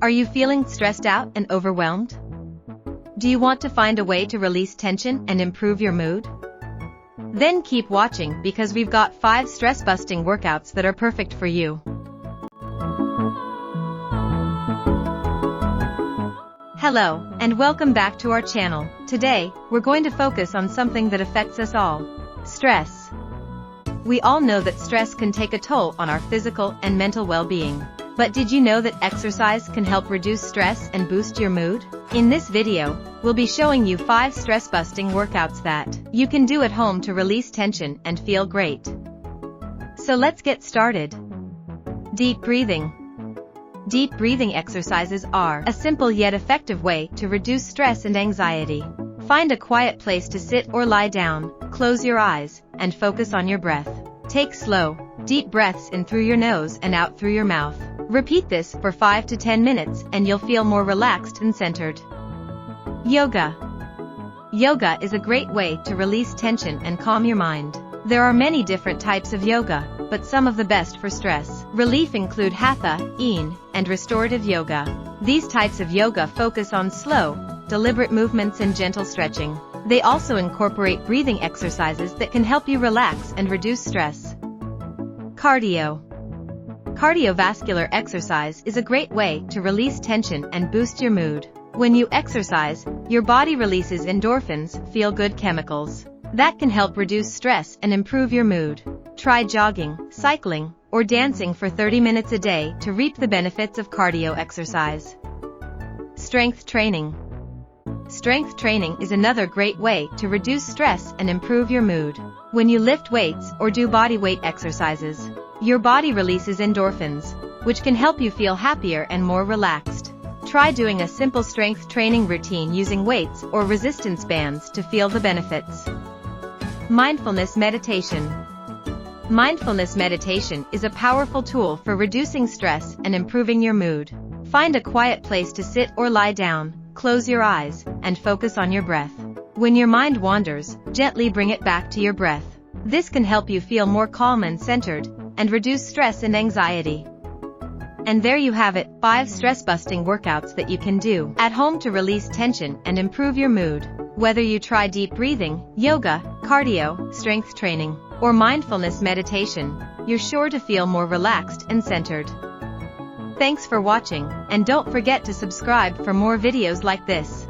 Are you feeling stressed out and overwhelmed? Do you want to find a way to release tension and improve your mood? Then keep watching because we've got 5 stress-busting workouts that are perfect for you. Hello, and welcome back to our channel. Today, we're going to focus on something that affects us all: stress. We all know that stress can take a toll on our physical and mental well-being. But did you know that exercise can help reduce stress and boost your mood? In this video, we'll be showing you 5 stress-busting workouts that you can do at home to release tension and feel great. So let's get started. Deep breathing. Deep breathing exercises are a simple yet effective way to reduce stress and anxiety. Find a quiet place to sit or lie down, close your eyes, and focus on your breath. Take slow, deep breaths in through your nose and out through your mouth. Repeat this for 5 to 10 minutes and you'll feel more relaxed and centered. Yoga. Yoga is a great way to release tension and calm your mind. There are many different types of yoga, but some of the best for stress relief include Hatha, Yin, and restorative yoga. These types of yoga focus on slow, deliberate movements and gentle stretching. They also incorporate breathing exercises that can help you relax and reduce stress. Cardio. Cardiovascular exercise is a great way to release tension and boost your mood. When you exercise, your body releases endorphins, feel-good chemicals. That can help reduce stress and improve your mood. Try jogging, cycling, or dancing for 30 minutes a day to reap the benefits of cardio exercise. Strength training. Strength training is another great way to reduce stress and improve your mood. When you lift weights or do body weight exercises, your body releases endorphins, which can help you feel happier and more relaxed. Try doing a simple strength training routine using weights or resistance bands to feel the benefits. Mindfulness meditation. Mindfulness meditation is a powerful tool for reducing stress and improving your mood. Find a quiet place to sit or lie down, close your eyes, and focus on your breath. When your mind wanders, gently bring it back to your breath. This can help you feel more calm and centered, and reduce stress and anxiety. And there you have it, 5 stress-busting workouts that you can do at home to release tension and improve your mood. Whether you try deep breathing, yoga, cardio, strength training, or mindfulness meditation, you're sure to feel more relaxed and centered. Thanks for watching, and don't forget to subscribe for more videos like this.